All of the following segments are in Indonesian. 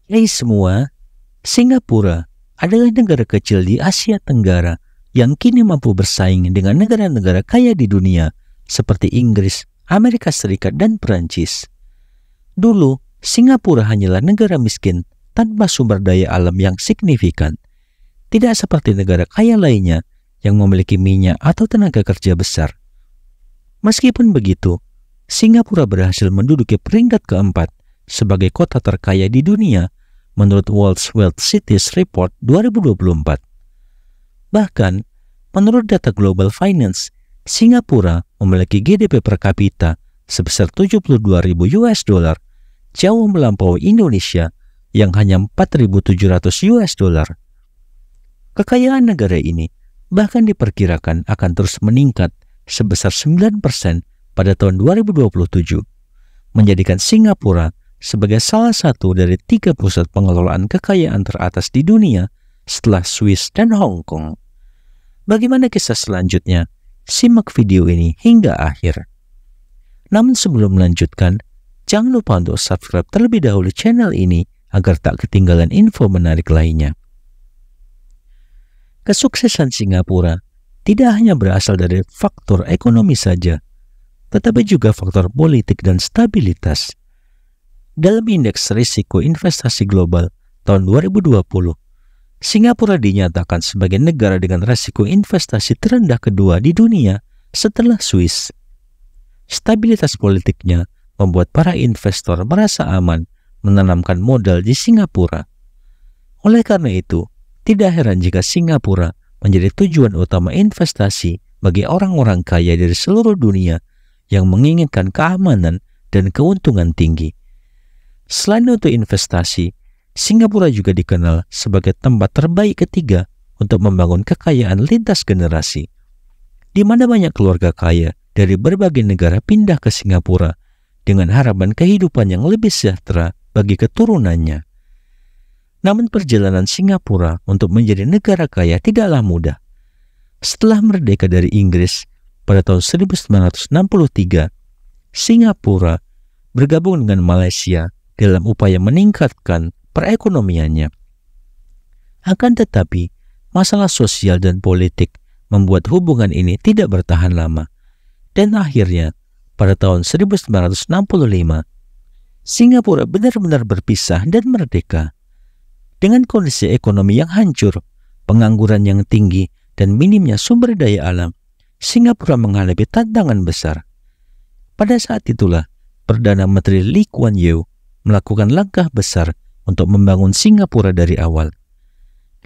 Hai semua, Singapura adalah negara kecil di Asia Tenggara yang kini mampu bersaing dengan negara-negara kaya di dunia seperti Inggris, Amerika Serikat, dan Perancis. Dulu, Singapura hanyalah negara miskin tanpa sumber daya alam yang signifikan. Tidak seperti negara kaya lainnya yang memiliki minyak atau tenaga kerja besar. Meskipun begitu, Singapura berhasil menduduki peringkat keempat sebagai kota terkaya di dunia menurut World Wealth Cities Report 2024. Bahkan, menurut data Global Finance, Singapura memiliki GDP per kapita sebesar 72.000 US dollar, jauh melampaui Indonesia yang hanya 4.700 US dollar. Kekayaan negara ini bahkan diperkirakan akan terus meningkat sebesar 9% pada tahun 2027, menjadikan Singapura sebagai salah satu dari 3 pusat pengelolaan kekayaan teratas di dunia setelah Swiss dan Hong Kong. Bagaimana kisah selanjutnya? Simak video ini hingga akhir. Namun sebelum melanjutkan, jangan lupa untuk subscribe terlebih dahulu channel ini agar tak ketinggalan info menarik lainnya. Kesuksesan Singapura tidak hanya berasal dari faktor ekonomi saja, tetapi juga faktor politik dan stabilitas. Dalam Indeks Risiko Investasi Global tahun 2020, Singapura dinyatakan sebagai negara dengan risiko investasi terendah kedua di dunia setelah Swiss. Stabilitas politiknya membuat para investor merasa aman menanamkan modal di Singapura. Oleh karena itu, tidak heran jika Singapura menjadi tujuan utama investasi bagi orang-orang kaya dari seluruh dunia yang menginginkan keamanan dan keuntungan tinggi. Selain untuk investasi, Singapura juga dikenal sebagai tempat terbaik ketiga untuk membangun kekayaan lintas generasi, di mana banyak keluarga kaya dari berbagai negara pindah ke Singapura dengan harapan kehidupan yang lebih sejahtera bagi keturunannya. Namun perjalanan Singapura untuk menjadi negara kaya tidaklah mudah. Setelah merdeka dari Inggris pada tahun 1963, Singapura bergabung dengan Malaysia dalam upaya meningkatkan perekonomiannya. Akan tetapi, masalah sosial dan politik membuat hubungan ini tidak bertahan lama. Dan akhirnya, pada tahun 1965, Singapura benar-benar berpisah dan merdeka. Dengan kondisi ekonomi yang hancur, pengangguran yang tinggi, dan minimnya sumber daya alam, Singapura menghadapi tantangan besar. Pada saat itulah, Perdana Menteri Lee Kuan Yew melakukan langkah besar untuk membangun Singapura dari awal.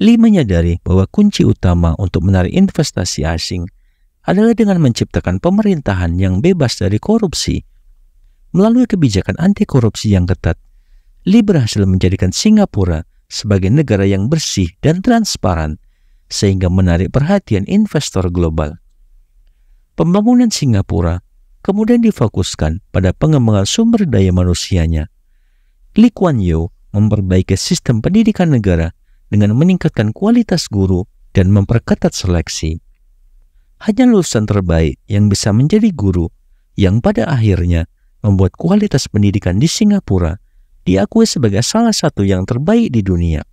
Lee menyadari bahwa kunci utama untuk menarik investasi asing adalah dengan menciptakan pemerintahan yang bebas dari korupsi. Melalui kebijakan anti korupsi yang ketat, Lee berhasil menjadikan Singapura sebagai negara yang bersih dan transparan, sehingga menarik perhatian investor global. Pembangunan Singapura kemudian difokuskan pada pengembangan sumber daya manusianya. Lee Kuan Yew memperbaiki sistem pendidikan negara dengan meningkatkan kualitas guru dan memperketat seleksi. Hanya lulusan terbaik yang bisa menjadi guru, yang pada akhirnya membuat kualitas pendidikan di Singapura diakui sebagai salah satu yang terbaik di dunia.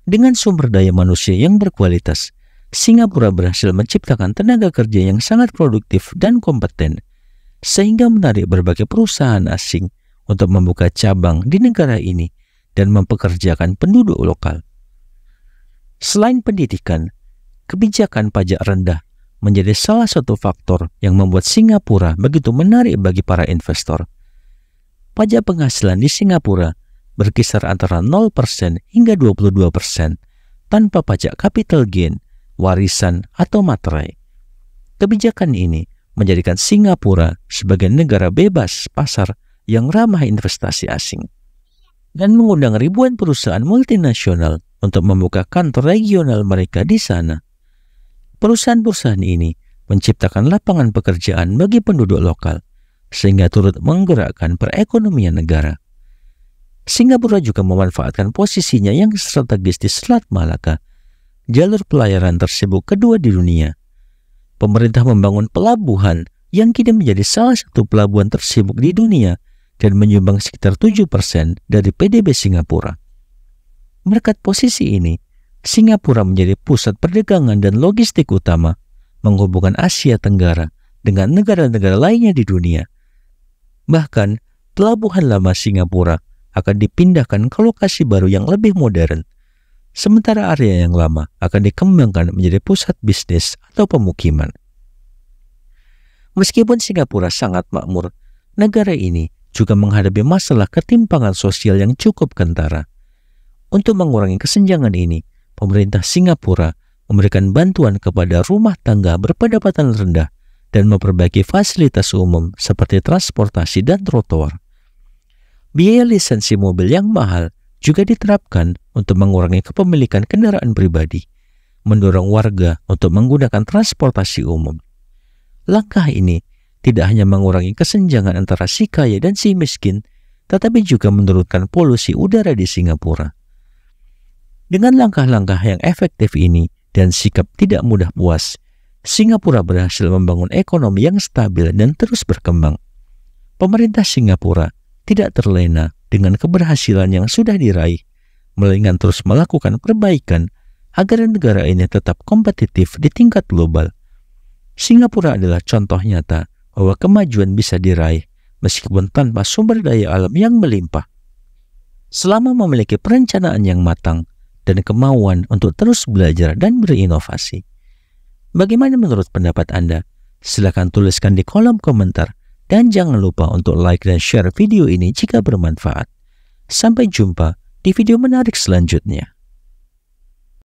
Dengan sumber daya manusia yang berkualitas, Singapura berhasil menciptakan tenaga kerja yang sangat produktif dan kompeten, sehingga menarik berbagai perusahaan asing untuk membuka cabang di negara ini dan mempekerjakan penduduk lokal. Selain pendidikan, kebijakan pajak rendah menjadi salah satu faktor yang membuat Singapura begitu menarik bagi para investor. Pajak penghasilan di Singapura berkisar antara 0% hingga 22% tanpa pajak capital gain, warisan, atau materai. Kebijakan ini menjadikan Singapura sebagai negara bebas pasar yang ramah investasi asing, dan mengundang ribuan perusahaan multinasional untuk membuka kantor regional mereka di sana. Perusahaan-perusahaan ini menciptakan lapangan pekerjaan bagi penduduk lokal, sehingga turut menggerakkan perekonomian negara. Singapura juga memanfaatkan posisinya yang strategis di Selat Malaka, jalur pelayaran tersibuk kedua di dunia. Pemerintah membangun pelabuhan yang kini menjadi salah satu pelabuhan tersibuk di dunia dan menyumbang sekitar 7% dari PDB Singapura. Berkat posisi ini, Singapura menjadi pusat perdagangan dan logistik utama, menghubungkan Asia Tenggara dengan negara-negara lainnya di dunia. Bahkan, pelabuhan lama Singapura akan dipindahkan ke lokasi baru yang lebih modern, sementara area yang lama akan dikembangkan menjadi pusat bisnis atau pemukiman. Meskipun Singapura sangat makmur, negara ini juga menghadapi masalah ketimpangan sosial yang cukup kentara. Untuk mengurangi kesenjangan ini, pemerintah Singapura memberikan bantuan kepada rumah tangga berpendapatan rendah dan memperbaiki fasilitas umum seperti transportasi dan trotoar. Biaya lisensi mobil yang mahal juga diterapkan untuk mengurangi kepemilikan kendaraan pribadi, mendorong warga untuk menggunakan transportasi umum. Langkah ini tidak hanya mengurangi kesenjangan antara si kaya dan si miskin, tetapi juga menurunkan polusi udara di Singapura. Dengan langkah-langkah yang efektif ini dan sikap tidak mudah puas, Singapura berhasil membangun ekonomi yang stabil dan terus berkembang. Pemerintah Singapura tidak terlena dengan keberhasilan yang sudah diraih, melainkan terus melakukan perbaikan agar negara ini tetap kompetitif di tingkat global. Singapura adalah contoh nyata bahwa kemajuan bisa diraih meskipun tanpa sumber daya alam yang melimpah. Selama memiliki perencanaan yang matang dan kemauan untuk terus belajar dan berinovasi. Bagaimana menurut pendapat Anda? Silakan tuliskan di kolom komentar dan jangan lupa untuk like dan share video ini jika bermanfaat. Sampai jumpa di video menarik selanjutnya.